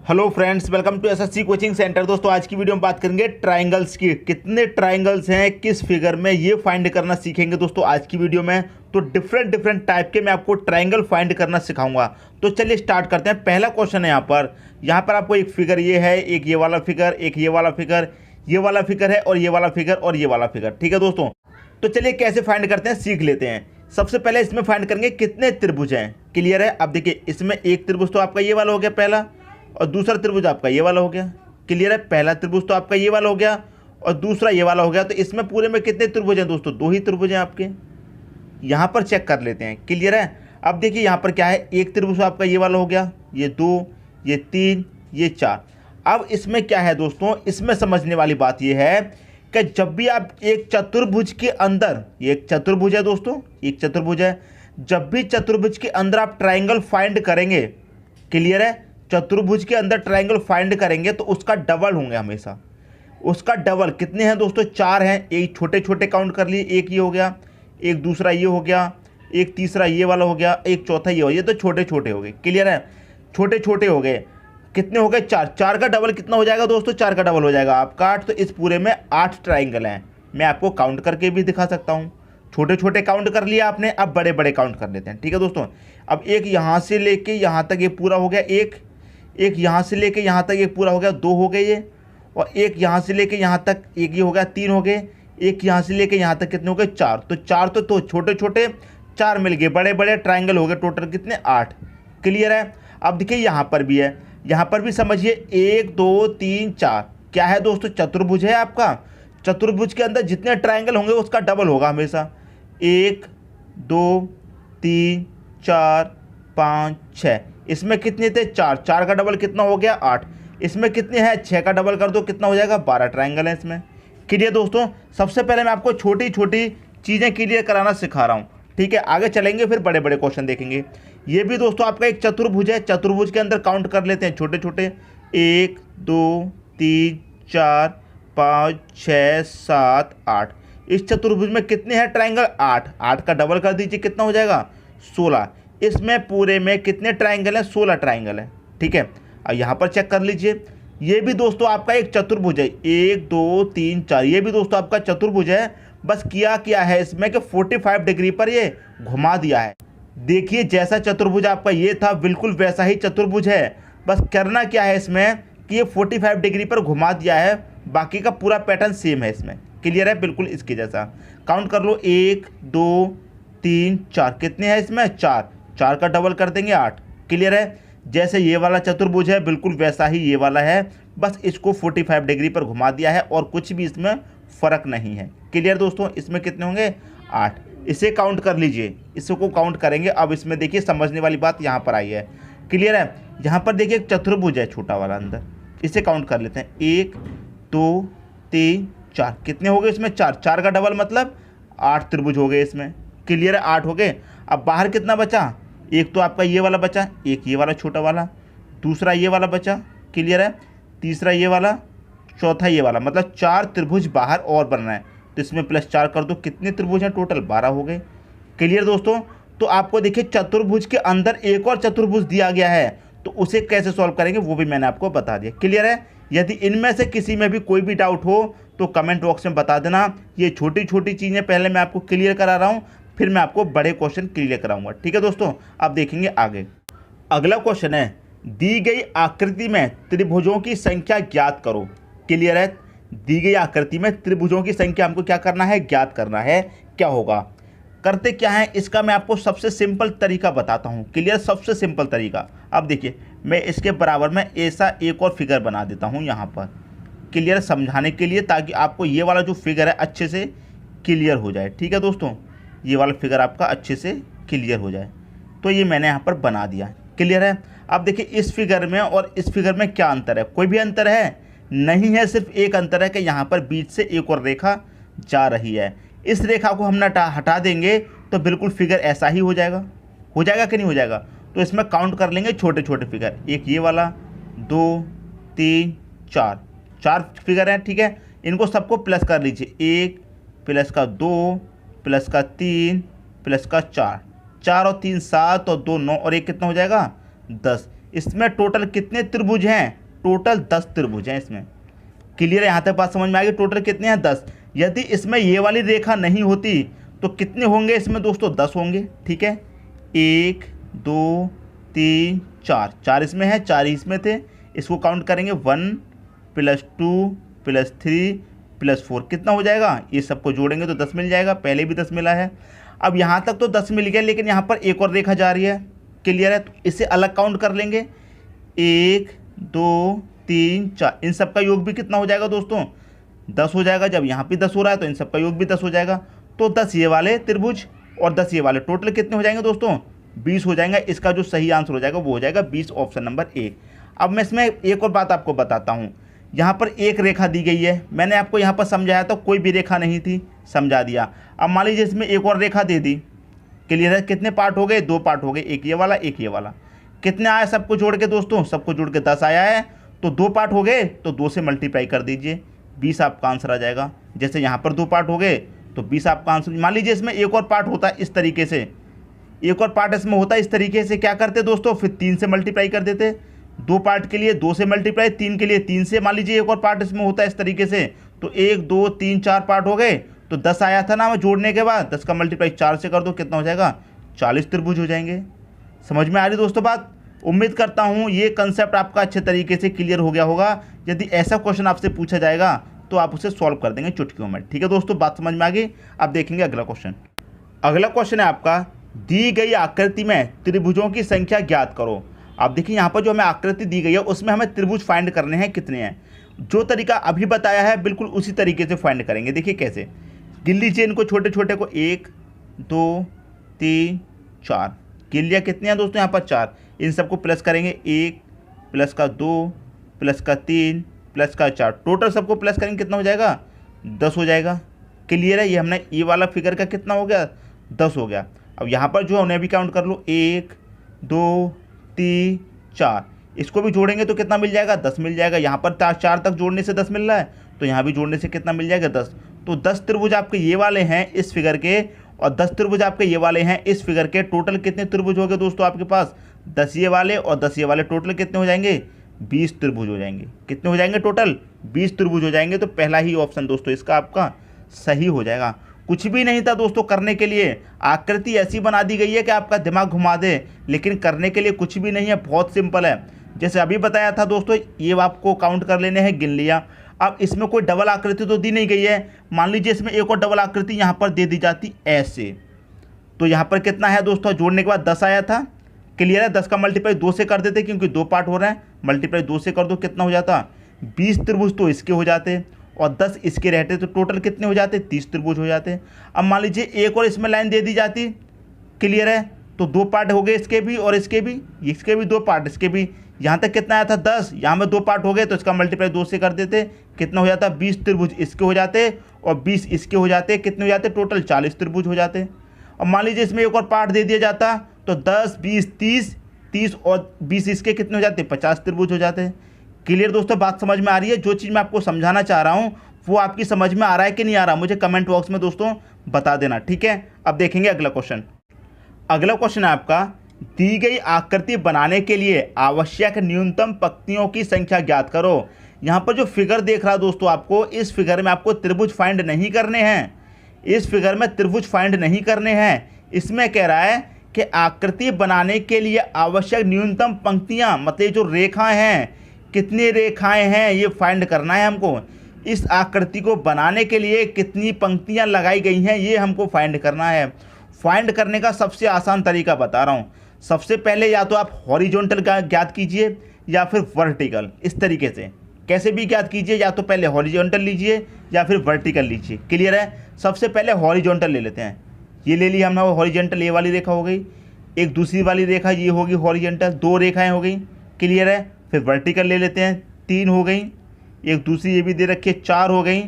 Hello friends, welcome to SSC coaching centre. दोस्तों आज की वीडियो में बात करेंगे ट्रायंगल्स की। कितने ट्रायंगल्स हैं किस फिगर में, ये फाइंड करना सीखेंगे दोस्तों आज की वीडियो में। तो डिफरेंट टाइप के मैं आपको ट्रायंगल फाइंड करना सिखाऊंगा। तो चलिए स्टार्ट करते हैं। पहला क्वेश्चन है यहाँ पर आपको एक फिगर ये है, एक ये वाला फिगर, एक ये वाला फिगर, ये वाला फिगर है और ये वाला फिगर और ये वाला फिगर। ठीक है दोस्तों, तो चलिए कैसे फाइंड करते हैं सीख लेते हैं। सबसे पहले इसमें फाइंड करेंगे कितने त्रिभुज हैं। क्लियर है। अब देखिए इसमें एक त्रिभुज तो आपका ये वाला हो गया पहला, और दूसरा त्रिभुज आपका ये वाला हो गया। क्लियर है। पहला त्रिभुज तो आपका ये वाला हो गया और दूसरा ये वाला हो गया। तो इसमें पूरे में कितने त्रिभुज हैं दोस्तों? दो ही त्रिभुज हैं आपके। यहाँ पर चेक कर लेते हैं। क्लियर है। अब देखिए यहाँ पर क्या है, एक त्रिभुज आपका ये वाला हो गया, ये दो, ये तीन, ये चार। अब इसमें क्या है दोस्तों, इसमें समझने वाली बात ये है कि जब भी आप एक चतुर्भुज के अंदर, ये एक चतुर्भुज है दोस्तों, एक चतुर्भुज है, जब भी चतुर्भुज के अंदर आप ट्राइंगल फाइंड करेंगे, क्लियर है, चतुर्भुज के अंदर ट्राइंगल फाइंड करेंगे तो उसका डबल होंगे हमेशा। उसका डबल कितने हैं दोस्तों? चार हैं। एक छोटे छोटे काउंट कर लिए, एक ये हो गया, एक दूसरा ये हो गया, एक तीसरा ये वाला हो गया, एक चौथा ये हो गया। ये तो छोटे छोटे हो गए। क्लियर है। छोटे छोटे हो गए। कितने हो गए? चार। चार का डबल कितना हो जाएगा दोस्तों? चार का डबल हो जाएगा आपका 8। तो इस पूरे में 8 ट्राइंगल हैं। मैं आपको काउंट करके भी दिखा सकता हूँ। छोटे छोटे काउंट कर लिया आपने, अब बड़े बड़े काउंट कर लेते हैं। ठीक है दोस्तों। अब एक यहाँ से लेके यहाँ तक ये पूरा हो गया, एक यहाँ से लेके यहाँ तक ये पूरा हो गया, दो हो गए ये। और एक यहाँ से लेके यहाँ तक एक ये हो गया, तीन हो गए। एक यहाँ से लेके यहाँ तक कितने हो गए? चार। तो चार तो छोटे छोटे चार मिल गए, बड़े बड़े ट्राइंगल हो गए। टोटल कितने? 8। क्लियर है। अब देखिए यहाँ पर भी है, यहाँ पर भी समझिए 1 2 3 4 क्या है दोस्तों? चतुर्भुज है आपका। चतुर्भुज के अंदर जितने ट्राइंगल होंगे उसका डबल होगा हमेशा। 1 2 3 4 5 6। इसमें कितने थे? चार। चार का डबल कितना हो गया? 8। इसमें कितने हैं? 6 का डबल कर दो, कितना हो जाएगा? 12 ट्राइंगल है इसमें। क्लियर दोस्तों। सबसे पहले मैं आपको छोटी छोटी चीज़ें क्लियर कराना सिखा रहा हूँ। ठीक है, आगे चलेंगे फिर बड़े बड़े क्वेश्चन देखेंगे। ये भी दोस्तों आपका एक चतुर्भुज है। चतुर्भुज के अंदर काउंट कर लेते हैं छोटे छोटे। 1 2 3 4 5 6 7 8। इस चतुर्भुज में कितने हैं ट्राइंगल? 8। 8 का डबल कर दीजिए, कितना हो जाएगा? 16। इसमें पूरे में कितने ट्राइंगल हैं? 16 ट्राइंगल है। ठीक है। अब यहाँ पर चेक कर लीजिए, ये भी दोस्तों आपका एक चतुर्भुज है। 1 2 3 4, ये भी दोस्तों आपका चतुर्भुज है। बस किया है इसमें कि 45 डिग्री पर ये घुमा दिया है। देखिए जैसा चतुर्भुज आपका ये था बिल्कुल वैसा ही चतुर्भुज है। बस करना क्या है इसमें कि ये 45 डिग्री पर घुमा दिया है, बाकी का पूरा पैटर्न सेम है इसमें। क्लियर है, बिल्कुल इसके जैसा। काउंट कर लो, 1 2 3 4। कितने हैं इसमें? 4। 4 का डबल कर देंगे, 8। क्लियर है। जैसे ये वाला चतुर्भुज है बिल्कुल वैसा ही ये वाला है, बस इसको 45 डिग्री पर घुमा दिया है और कुछ भी इसमें फ़र्क नहीं है। क्लियर दोस्तों। इसमें कितने होंगे? 8। इसे काउंट कर लीजिए, इसको काउंट करेंगे। अब इसमें देखिए समझने वाली बात यहाँ पर आई है। क्लियर है। यहाँ पर देखिए एक चतुर्भुज है छोटा वाला अंदर, इसे काउंट कर लेते हैं। 1 2 3 4। कितने हो गए इसमें? 4। 4 का डबल मतलब 8 त्रिभुज हो गए इसमें। क्लियर है, 8 हो गए। अब बाहर कितना बचा? एक तो आपका ये वाला बचा, एक ये वाला छोटा वाला, दूसरा ये वाला बचा। क्लियर है। तीसरा ये वाला, चौथा ये वाला, मतलब 4 त्रिभुज बाहर और बनना है। तो इसमें +4 कर दो, कितने त्रिभुज हैं टोटल? 12 हो गए। क्लियर दोस्तों। तो आपको देखिए चतुर्भुज के अंदर एक और चतुर्भुज दिया गया है, तो उसे कैसे सॉल्व करेंगे वो भी मैंने आपको बता दिया। क्लियर है। यदि इनमें से किसी में भी कोई भी डाउट हो तो कमेंट बॉक्स में बता देना। ये छोटी छोटी चीज़ें पहले मैं आपको क्लियर करा रहा हूँ, फिर मैं आपको बड़े क्वेश्चन क्लियर कराऊंगा। ठीक है दोस्तों। अब देखेंगे आगे। अगला क्वेश्चन है, दी गई आकृति में त्रिभुजों की संख्या ज्ञात करो। क्लियर है। दी गई आकृति में त्रिभुजों की संख्या हमको क्या करना है? ज्ञात करना है। क्या होगा? करते क्या है इसका मैं आपको सबसे सिंपल तरीका बताता हूँ। क्लियर। सबसे सिंपल तरीका। अब देखिए मैं इसके बराबर में ऐसा एक और फिगर बना देता हूँ यहाँ पर। क्लियर, समझाने के लिए, ताकि आपको ये वाला जो फिगर है अच्छे से क्लियर हो जाए। ठीक है दोस्तों, ये वाला फिगर आपका अच्छे से क्लियर हो जाए। तो ये मैंने यहाँ पर बना दिया। क्लियर है। अब देखिए इस फिगर में और इस फिगर में क्या अंतर है? कोई भी अंतर है नहीं है। सिर्फ एक अंतर है कि यहाँ पर बीच से एक और रेखा जा रही है। इस रेखा को हम हटा देंगे तो बिल्कुल फिगर ऐसा ही हो जाएगा। हो जाएगा कि नहीं हो जाएगा? तो इसमें काउंट कर लेंगे छोटे छोटे फिगर। एक ये वाला, 2 3 4, 4 फिगर हैं। ठीक है। इनको सबको प्लस कर लीजिए। 1 प्लस का 2 प्लस का 3 प्लस का 4। 4 और 3 7 और 2 9 और 1 कितना हो जाएगा? 10। इसमें टोटल कितने त्रिभुज हैं? टोटल 10 त्रिभुज हैं इसमें। क्लियर है? यहाँ तक बात समझ में आ गई? टोटल कितने हैं? 10। यदि इसमें ये वाली रेखा नहीं होती तो कितने होंगे इसमें दोस्तों? 10 होंगे। ठीक है, 1 2 3 4, 4 इसमें है, 4 ही इसमें थे। इसको काउंट करेंगे 1 + 2 + 3 + 4, कितना हो जाएगा? ये सबको जोड़ेंगे तो 10 मिल जाएगा। पहले भी 10 मिला है। अब यहाँ तक तो 10 मिल गया, लेकिन यहाँ पर एक और रेखा जा रही है। क्लियर है? तो इसे अलग काउंट कर लेंगे। 1 2 3 4, इन सब का योग भी कितना हो जाएगा दोस्तों? 10 हो जाएगा। जब यहाँ भी 10 हो रहा है तो इन सब का योग भी 10 हो जाएगा। तो 10 ये वाले त्रिभुज और 10 ये वाले, टोटल कितने हो जाएंगे दोस्तों? 20 हो जाएंगे। इसका जो सही आंसर हो जाएगा वो हो जाएगा 20, ऑप्शन नंबर ए। अब मैं इसमें एक और बात आपको बताता हूँ। यहाँ पर एक रेखा दी गई है, मैंने आपको यहाँ पर समझाया था, कोई भी रेखा नहीं थी, समझा दिया। अब मान लीजिए इसमें एक और रेखा दे दी। क्लियर है? कितने पार्ट हो गए? 2 पार्ट हो गए, एक ये वाला एक ये वाला। कितने आया सबको जोड़ के दोस्तों? सबको जोड़ के 10 आया है। तो 2 पार्ट हो गए तो 2 से मल्टीप्लाई कर दीजिए, 20 आपका आंसर आ जाएगा। जैसे यहाँ पर 2 पार्ट हो गए तो 20 आपका आंसर। मान लीजिए इसमें एक और पार्ट होता है इस तरीके से, एक और पार्ट इसमें होता है इस तरीके से, क्या करते दोस्तों? फिर 3 से मल्टीप्लाई कर देते। 2 पार्ट के लिए 2 से मल्टीप्लाई, 3 के लिए 3 से। मान लीजिए एक और पार्ट इसमें होता है इस तरीके से, तो 1 2 3 4 पार्ट हो गए तो 10 आया था ना जोड़ने के बाद। 10 का मल्टीप्लाई 4 से कर दो, कितना हो जाएगा? 40 त्रिभुज हो जाएंगे। समझ में आ रही दोस्तों बात? उम्मीद करता हूँ ये कंसेप्ट आपका अच्छे तरीके से क्लियर हो गया होगा। यदि ऐसा क्वेश्चन आपसे पूछा जाएगा तो आप उसे सॉल्व कर देंगे चुटकियों में। ठीक है दोस्तों, बात समझ में आ गई? अब देखेंगे अगला क्वेश्चन। अगला क्वेश्चन है आपका, दी गई आकृति में त्रिभुजों की संख्या ज्ञात करो। आप देखिए यहाँ पर जो हमें आकृति दी गई है उसमें हमें त्रिभुज फाइंड करने हैं, कितने हैं। जो तरीका अभी बताया है बिल्कुल उसी तरीके से फाइंड करेंगे। देखिए कैसे, गिन लीजिए इनको छोटे छोटे को। 1 2 3 4, गिन लिया। कितने हैं दोस्तों? यहाँ पर 4। इन सबको प्लस करेंगे, 1 + का 2 + का 3 + का 4, टोटल सबको प्लस करेंगे, कितना हो जाएगा? 10 हो जाएगा। क्लियर है? ये हमने ये वाला फिगर का कितना हो गया? 10 हो गया। अब यहाँ पर जो उन्हें भी काउंट कर लो, 1 2 3 4, इसको भी जोड़ेंगे तो कितना मिल जाएगा? 10 मिल जाएगा। यहाँ पर 4 तक जोड़ने से 10 मिल रहा है, तो यहाँ भी जोड़ने से कितना मिल जाएगा? 10। तो 10 त्रिभुज आपके ये वाले हैं इस फिगर के, और 10 त्रिभुज आपके ये वाले हैं इस फिगर के। टोटल कितने त्रिभुज हो गए दोस्तों आपके पास? 10 ये वाले और 10 ये वाले, टोटल कितने हो जाएंगे? 20 त्रिभुज हो जाएंगे। कितने हो जाएंगे? टोटल 20 त्रिभुज हो जाएंगे। तो पहला ही ऑप्शन दोस्तों इसका आपका सही हो जाएगा। कुछ भी नहीं था दोस्तों करने के लिए, आकृति ऐसी बना दी गई है कि आपका दिमाग घुमा दे, लेकिन करने के लिए कुछ भी नहीं है, बहुत सिंपल है। जैसे अभी बताया था दोस्तों, ये आपको काउंट कर लेने हैं, गिन लिया। अब इसमें कोई डबल आकृति तो दी नहीं गई है। मान लीजिए इसमें एक और डबल आकृति यहाँ पर दे दी जाती ऐसे, तो यहाँ पर कितना है दोस्तों? जोड़ने के बाद 10 आया था। क्लियर है? 10 का मल्टीप्लाई 2 से कर देते क्योंकि 2 पार्ट हो रहे हैं, मल्टीप्लाई 2 से कर दो, कितना हो जाता? 20 त्रिभुज तो इसके हो जाते और 10 इसके रहते, तो टोटल कितने हो जाते? 30 त्रिभुज हो जाते। अब मान लीजिए एक और इसमें लाइन दे दी जाती। क्लियर है? तो 2 पार्ट हो गए इसके भी और इसके भी 2 पार्ट, इसके भी। यहाँ तक कितना आया था? 10। यहाँ में 2 पार्ट हो गए तो इसका मल्टीप्लाई 2 से कर देते, कितना हो जाता? 20 त्रिभुज इसके हो जाते और 20 इसके हो जाते। कितने हो जाते? टोटल 40 त्रिभुज हो जाते। अब मान लीजिए इसमें एक और पार्ट दे दिया जाता तो 10 20 30 और 20 इसके कितने हो जाते? 50 त्रिभुज हो जाते। क्लियर दोस्तों, बात समझ में आ रही है? जो चीज़ मैं आपको समझाना चाह रहा हूँ वो आपकी समझ में आ रहा है कि नहीं आ रहा, मुझे कमेंट बॉक्स में दोस्तों बता देना। ठीक है, अब देखेंगे अगला क्वेश्चन। अगला क्वेश्चन है आपका, दी गई आकृति बनाने के लिए आवश्यक न्यूनतम पंक्तियों की संख्या ज्ञात करो। यहाँ पर जो फिगर देख रहा दोस्तों आपको, इस फिगर में आपको त्रिभुज फाइंड नहीं करने हैं, इस फिगर में त्रिभुज फाइंड नहीं करने हैं। इसमें कह रहा है कि आकृति बनाने के लिए आवश्यक न्यूनतम पंक्तियाँ, मतलब जो रेखाएं हैं, कितनी रेखाएं हैं ये फाइंड करना है हमको। इस आकृति को बनाने के लिए कितनी पंक्तियाँ लगाई गई हैं ये हमको फाइंड करना है। फाइंड करने का सबसे आसान तरीका बता रहा हूँ। सबसे पहले या तो आप हॉरिजॉन्टल ज्ञात कीजिए या फिर वर्टिकल, इस तरीके से कैसे भी ज्ञात कीजिए, या तो पहले हॉरिजॉन्टल लीजिए या फिर वर्टिकल लीजिए। क्लियर है? सबसे पहले हॉरिजॉन्टल ले लेते हैं। ये ले लिया हमने हॉरिजॉन्टल, ये वाली रेखा हो गई। एक दूसरी वाली रेखा ये होगी हॉरिजॉन्टल, 2 रेखाएं हो गई। क्लियर है? फिर वर्टिकल ले लेते हैं, 3 हो गई। एक दूसरी ये भी दे रखी है, 4 हो गई।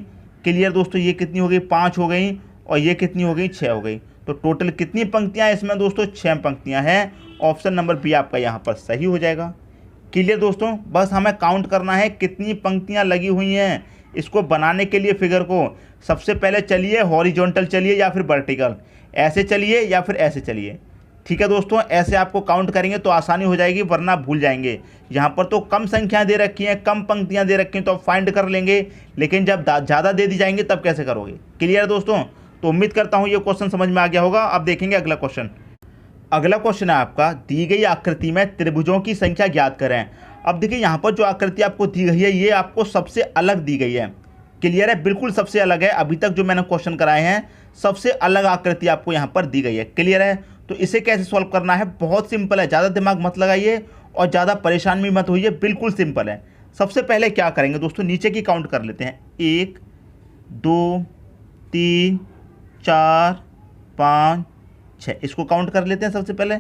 क्लियर दोस्तों? ये कितनी हो गई? 5 हो गई। और ये कितनी हो गई? 6 हो गई। तो टोटल कितनी पंक्तियाँ हैं इसमें दोस्तों? 6 पंक्तियाँ हैं। ऑप्शन नंबर बी आपका यहाँ पर सही हो जाएगा। क्लियर दोस्तों? बस हमें काउंट करना है कितनी पंक्तियाँ लगी हुई हैं इसको बनाने के लिए फिगर को। सबसे पहले चलिए हॉरिजॉन्टल चलिए या फिर वर्टिकल, ऐसे चलिए या फिर ऐसे चलिए। ठीक है दोस्तों, ऐसे आपको काउंट करेंगे तो आसानी हो जाएगी, वरना भूल जाएंगे। यहाँ पर तो कम संख्याएं दे रखी हैं, कम पंक्तियां दे रखी हैं, तो आप फाइंड कर लेंगे, लेकिन जब ज़्यादा दे दी जाएंगे तब कैसे करोगे। क्लियर है दोस्तों? तो उम्मीद करता हूँ ये क्वेश्चन समझ में आ गया होगा। अब देखेंगे अगला क्वेश्चन। अगला क्वेश्चन है आपका, दी गई आकृति में त्रिभुजों की संख्या ज्ञात करें। अब देखिए यहाँ पर जो आकृति आपको दी गई है ये आपको सबसे अलग दी गई है। क्लियर है? बिल्कुल सबसे अलग है। अभी तक जो मैंने क्वेश्चन कराए हैं सबसे अलग आकृति आपको यहाँ पर दी गई है। क्लियर है? तो इसे कैसे सॉल्व करना है, बहुत सिंपल है, ज़्यादा दिमाग मत लगाइए और ज़्यादा परेशान भी मत होइए, बिल्कुल सिंपल है। सबसे पहले क्या करेंगे दोस्तों, नीचे की काउंट कर लेते हैं। 1 2 3 4 5 6, इसको काउंट कर लेते हैं। सबसे पहले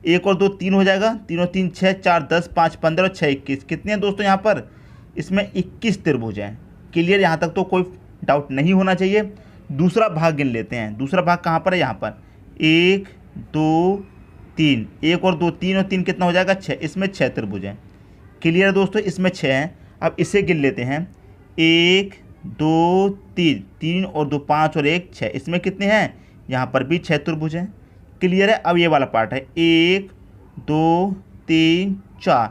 1 और 2 3 हो जाएगा, 3 और 3 6, 4 10, 5 15 और 6 21। कितने हैं दोस्तों यहाँ पर? इसमें 21 त्रिभुज हैं। क्लियर? यहाँ तक तो कोई डाउट नहीं होना चाहिए। दूसरा भाग गिन लेते हैं। दूसरा भाग कहाँ पर है? यहाँ पर 1 2 3, 1 और 2 3 और 3 कितना हो जाएगा? 6। इसमें 6 त्रिभुज हैं। क्लियर है दोस्तों? इसमें 6 हैं। अब इसे गिन लेते हैं। 1 2 3, 3 और 2 5 और 1 6। इसमें कितने हैं? यहाँ पर भी 6 त्रिभुज हैं। क्लियर है? अब ये वाला पार्ट है 1 2 3 4,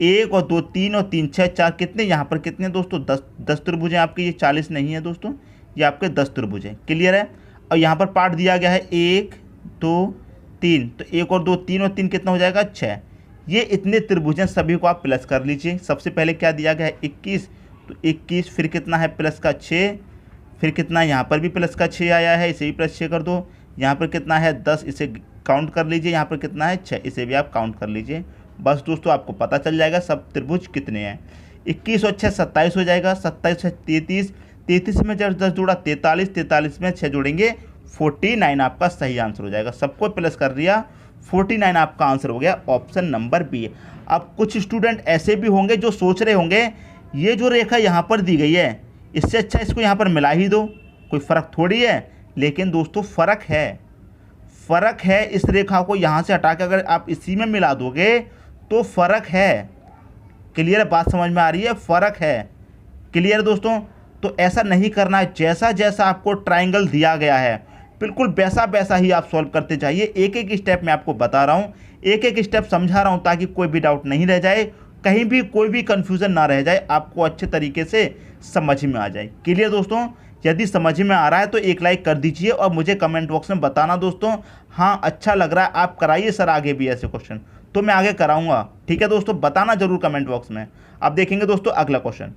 1 और 2 3 और 3 6 4, कितने यहाँ पर कितने हैं दोस्तों? 10 त्रिभुज हैं आपके। ये 40 नहीं है दोस्तों, ये आपके 10 त्रिभुज हैं। क्लियर है? और यहाँ पर पार्ट दिया गया है 1 2 3, तो 1 और 2 3 और 3 कितना हो जाएगा? 6। ये इतने त्रिभुज हैं, सभी को आप प्लस कर लीजिए। सबसे पहले क्या दिया गया है? 21, तो 21 फिर कितना है? प्लस का 6, फिर कितना यहाँ पर भी प्लस का 6 आया है, इसे भी प्लस 6 कर दो। यहाँ पर कितना है? 10, इसे काउंट कर लीजिए। यहाँ पर कितना है? 6, इसे भी आप काउंट कर लीजिए। बस दोस्तों आपको पता चल जाएगा सब त्रिभुज कितने हैं। 21 और 6 27 हो जाएगा, 27 से 33, 33 में जब 10 जोड़ा 43, 43 में 6 जोड़ेंगे 49 आपका सही आंसर हो जाएगा। सबको प्लस कर दिया, 49 आपका आंसर हो गया, ऑप्शन नंबर बी। अब कुछ स्टूडेंट ऐसे भी होंगे जो सोच रहे होंगे ये जो रेखा यहाँ पर दी गई है इससे अच्छा इसको यहाँ पर मिला ही दो, कोई फ़र्क थोड़ी है। लेकिन दोस्तों फ़र्क है, फ़र्क है। इस रेखा को यहाँ से हटा के अगर आप इसी में मिला दोगे तो फ़र्क है। क्लियर है? बात समझ में आ रही है? फ़र्क है। क्लियर दोस्तों? तो ऐसा नहीं करना है। जैसा जैसा आपको ट्राइंगल दिया गया है बिल्कुल वैसा वैसा ही आप सॉल्व करते जाइए। एक एक स्टेप मैं आपको बता रहा हूँ, एक एक स्टेप समझा रहा हूँ ताकि कोई भी डाउट नहीं रह जाए, कहीं भी कोई भी कन्फ्यूज़न ना रह जाए, आपको अच्छे तरीके से समझ में आ जाए। क्लियर दोस्तों? यदि समझ में आ रहा है तो एक लाइक कर दीजिए और मुझे कमेंट बॉक्स में बताना दोस्तों, हाँ अच्छा लग रहा है, आप कराइए सर आगे भी ऐसे क्वेश्चन, तो मैं आगे कराऊंगा। ठीक है दोस्तों? बताना जरूर कमेंट बॉक्स में। अब देखेंगे दोस्तों अगला क्वेश्चन।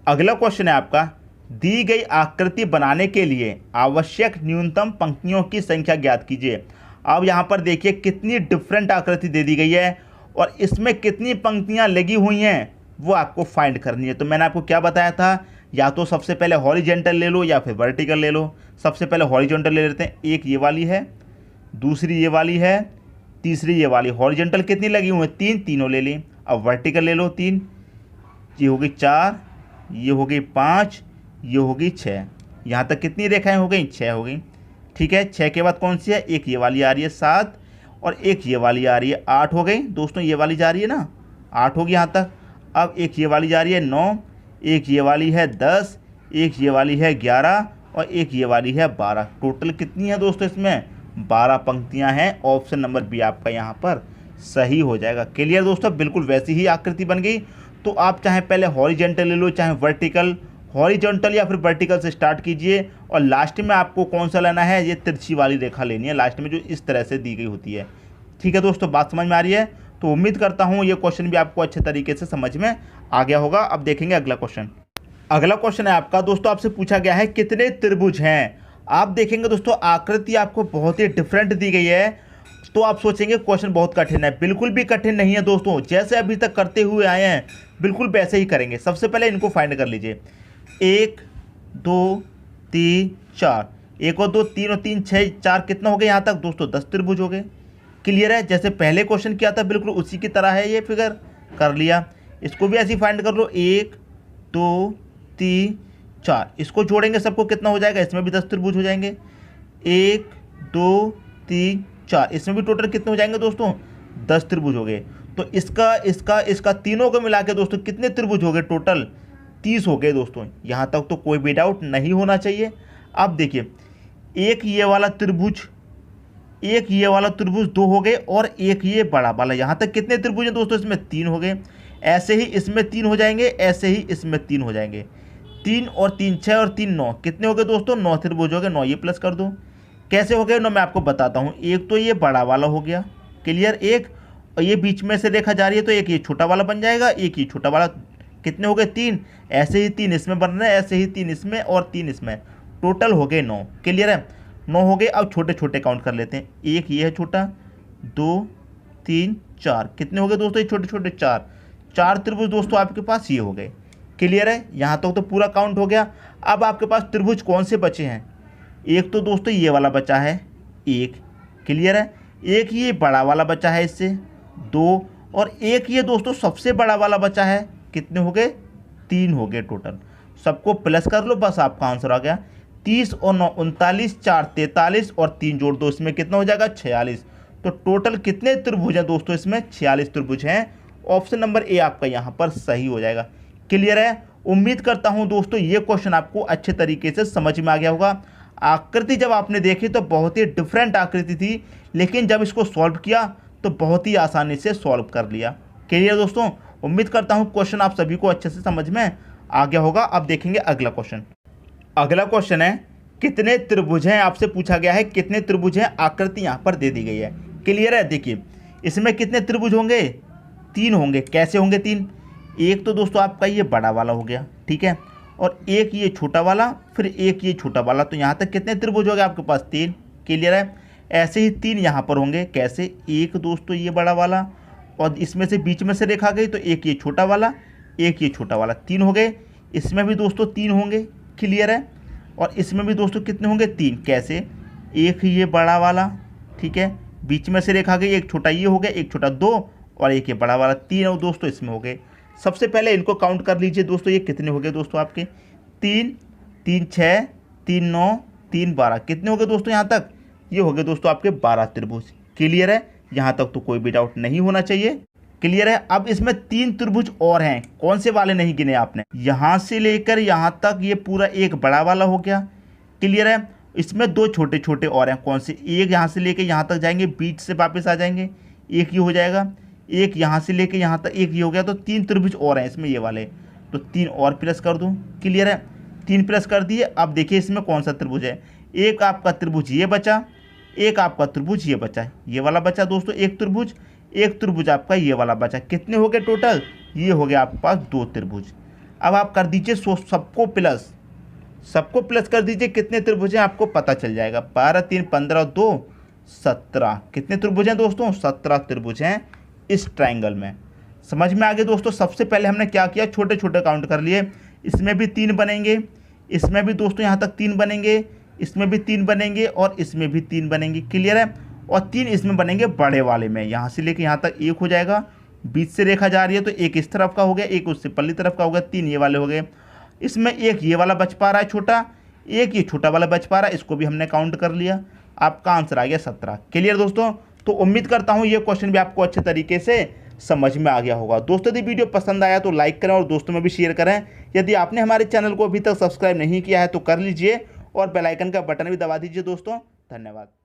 अगला क्वेश्चन है आपका, दी गई आकृति बनाने के लिए आवश्यक न्यूनतम पंक्तियों की संख्या ज्ञात कीजिए। अब यहाँ पर देखिए कितनी डिफरेंट आकृति दे दी गई है और इसमें कितनी पंक्तियाँ लगी हुई हैं वो आपको फाइंड करनी है। तो मैंने आपको क्या बताया था, या तो सबसे पहले हॉरिजेंटल ले लो या फिर वर्टिकल ले लो। सबसे पहले हॉरिजेंटल ले लेते हैं। एक ये वाली है, दूसरी ये वाली है, तीसरी ये वाली। हॉरिजेंटल कितनी लगी हुई है? 3, तीनों ले ली। अब वर्टिकल ले लो 3, ये हो गई 4, ये हो गई 5, ये हो गई 6। यहाँ तक कितनी रेखाएं हो गई? 6 हो गई। ठीक है? 6 के बाद कौन सी है? एक ये वाली आ रही है 7 और एक ये वाली आ रही है 8 हो गई दोस्तों। ये वाली जा रही है ना, 8 होगी यहाँ तक। अब एक ये वाली जा रही है 9, एक ये वाली है 10, एक ये वाली है 11 और एक ये वाली है 12। टोटल कितनी है दोस्तों? इसमें 12 पंक्तियाँ हैं। ऑप्शन नंबर बी आपका यहाँ पर सही हो जाएगा। क्लियर दोस्तों? बिल्कुल वैसी ही आकृति बन गई। तो आप चाहे पहले हॉरिजेंटल ले लो चाहे वर्टिकल, हॉरिजॉन्टल या फिर वर्टिकल से स्टार्ट कीजिए और लास्ट में आपको कौन सा लेना है? ये तिरछी वाली रेखा लेनी है लास्ट में, जो इस तरह से दी गई होती है। ठीक है दोस्तों? बात समझ में आ रही है? तो उम्मीद करता हूँ ये क्वेश्चन भी आपको अच्छे तरीके से समझ में आ गया होगा। अब देखेंगे अगला क्वेश्चन। अगला क्वेश्चन है आपका दोस्तों, आपसे पूछा गया है कितने त्रिभुज हैं। आप देखेंगे दोस्तों आकृति आपको बहुत ही डिफरेंट दी गई है, तो आप सोचेंगे क्वेश्चन बहुत कठिन है। बिल्कुल भी कठिन नहीं है दोस्तों, जैसे अभी तक करते हुए आए हैं बिल्कुल वैसे ही करेंगे। सबसे पहले इनको फाइंड कर लीजिए। 1 2 3 4, 1 और 2 3 और 3 6 4, कितना हो गया यहाँ तक दोस्तों? 10 त्रिभुज हो गए। क्लियर है? जैसे पहले क्वेश्चन किया था बिल्कुल उसी की तरह है, ये फिगर कर लिया। इसको भी ऐसे ही फाइंड कर लो। 1 2 3 4, इसको जोड़ेंगे सबको कितना हो जाएगा? इसमें भी 10 त्रिभुज हो जाएंगे। 1 2 3 4, इसमें भी टोटल कितने हो जाएंगे दोस्तों? 10 त्रिभुज हो गए। तो इसका तीनों को मिला के दोस्तों कितने त्रिभुज हो गए? टोटल 30 हो गए दोस्तों। यहाँ तक तो कोई भी डाउट नहीं होना चाहिए। अब देखिए एक ये वाला त्रिभुज, एक ये वाला त्रिभुज 2 हो गए और एक ये बड़ा वाला। यहाँ तक कितने त्रिभुज हैं दोस्तों? इसमें 3 हो गए। ऐसे ही इसमें 3 हो जाएंगे, ऐसे ही इसमें 3 हो जाएंगे। 3 और 3 6 और 3 9, कितने हो गए दोस्तों? 9 त्रिभुज हो गए। 9 ये प्लस कर दो। कैसे हो गए 9? मैं आपको बताता हूँ। एक तो ये बड़ा वाला हो गया, क्लियर, एक, और ये बीच में से रेखा जा रही है तो एक ये छोटा वाला बन जाएगा, एक ये छोटा वाला। कितने हो गए? 3। ऐसे ही 3 इसमें बन रहे हैं, ऐसे ही 3 इसमें और 3 इसमें, टोटल हो गए 9। क्लियर है? 9 हो गए। अब छोटे छोटे काउंट कर लेते हैं। एक ये है छोटा, 2 3 4, कितने हो गए दोस्तों? ये छोटे छोटे 4। 4 त्रिभुज दोस्तों आपके पास ये हो गए। क्लियर है? यहाँ तक तो पूरा काउंट हो गया। अब आपके पास त्रिभुज कौन से बचे हैं? एक तो दोस्तों ये वाला बचा है, एक, क्लियर है। एक ये बड़ा वाला बचा है, इससे 2, और एक ये दोस्तों सबसे बड़ा वाला बचा है। कितने हो गए? 3 हो गए टोटल। सबको प्लस कर लो, बस आपका आंसर आ गया। 30 और 9 39, 4 43 और 3 जोड़ दो, इसमें कितना हो जाएगा? 46। तो टोटल कितने त्रिभुज हैं दोस्तों? इसमें 46 त्रिभुज हैं। ऑप्शन नंबर ए आपका यहाँ पर सही हो जाएगा। क्लियर है? उम्मीद करता हूँ दोस्तों ये क्वेश्चन आपको अच्छे तरीके से समझ में आ गया होगा। आकृति जब आपने देखी तो बहुत ही डिफरेंट आकृति थी, लेकिन जब इसको सॉल्व किया तो बहुत ही आसानी से सॉल्व कर लिया। क्लियर दोस्तों? उम्मीद करता हूँ क्वेश्चन आप सभी को अच्छे से समझ में आ गया होगा। अब देखेंगे अगला क्वेश्चन। अगला क्वेश्चन है कितने त्रिभुज हैं, आपसे पूछा गया है कितने त्रिभुज हैं। आकृति यहाँ पर दे दी गई है। क्लियर है? देखिए इसमें कितने त्रिभुज होंगे? 3 होंगे। कैसे होंगे 3? एक तो दोस्तों आपका ये बड़ा वाला हो गया, ठीक है, और एक ये छोटा वाला, फिर एक ये छोटा वाला। तो यहाँ तक कितने त्रिभुज हो गए आपके पास? 3। क्लियर है? ऐसे ही 3 यहाँ पर होंगे। कैसे? एक दोस्तों ये बड़ा वाला, और इसमें से बीच में से रेखा गई तो एक ये छोटा वाला, एक ये छोटा वाला, 3 हो गए। इसमें भी दोस्तों 3 होंगे। क्लियर है? और इसमें भी दोस्तों कितने होंगे? 3। कैसे? एक ये बड़ा वाला, ठीक है, बीच में से रेखा गई, एक छोटा ये हो गया, एक छोटा 2 और एक ये बड़ा वाला 3 और दोस्तों इसमें हो गए। सबसे पहले इनको काउंट कर लीजिए दोस्तों। ये कितने हो गए दोस्तों आपके? 3 3 6 3 9 3 12, कितने हो गए दोस्तों यहाँ तक? ये हो गए दोस्तों आपके 12 त्रिभुज। क्लियर है? यहाँ तक तो कोई भी डाउट नहीं होना चाहिए। क्लियर है? अब इसमें 3 त्रिभुज और हैं। कौन से वाले नहीं गिने आपने? यहाँ से लेकर यहाँ तक ये पूरा एक बड़ा वाला हो गया। क्लियर है? इसमें 2 छोटे छोटे और हैं। कौन से? एक यहाँ से लेकर यहाँ तक जाएंगे, बीच से वापस आ जाएंगे, एक ये हो जाएगा। एक यहाँ से लेकर यहाँ तक एक ये हो गया। तो 3 त्रिभुज और हैं इसमें, ये वाले। तो 3 और प्लस कर दूँ। क्लियर है? 3 प्लस कर दिए। अब देखिए इसमें कौन सा त्रिभुज है। एक आपका त्रिभुज ये बचा, एक आपका त्रिभुज ये बचा, ये वाला बचा दोस्तों एक त्रिभुज, एक त्रिभुज आपका ये वाला बचा। कितने हो गए टोटल? ये हो गया आपके पास 2 त्रिभुज। अब आप कर दीजिए सबको प्लस, सबको प्लस कर दीजिए। कितने त्रिभुज हैं आपको पता चल जाएगा। 12 3 15 2 17, कितने त्रिभुज हैं दोस्तों? 17 त्रिभुज हैं इस ट्राइंगल में। समझ में आ गए दोस्तों? सबसे पहले हमने क्या किया? छोटे छोटे काउंट कर लिए। इसमें भी 3 बनेंगे, इसमें भी दोस्तों यहाँ तक 3 बनेंगे, इसमें भी 3 बनेंगे और इसमें भी 3 बनेंगे। क्लियर है? और 3 इसमें बनेंगे बड़े वाले में। यहाँ से लेके यहाँ तक 1 हो जाएगा। बीच से रेखा जा रही है तो एक इस तरफ का हो गया, एक उससे पल्ली तरफ का हो गया, 3 ये वाले हो गए। इसमें एक ये वाला बच पा रहा है छोटा, एक ये छोटा वाला बच पा रहा है, इसको भी हमने काउंट कर लिया। आपका आंसर आ गया 17। क्लियर दोस्तों? तो उम्मीद करता हूँ ये क्वेश्चन भी आपको अच्छे तरीके से समझ में आ गया होगा। दोस्तों यदि वीडियो पसंद आया तो लाइक करें और दोस्तों में भी शेयर करें। यदि आपने हमारे चैनल को अभी तक सब्सक्राइब नहीं किया है तो कर लीजिए और बेल आइकन का बटन भी दबा दीजिए दोस्तों। धन्यवाद।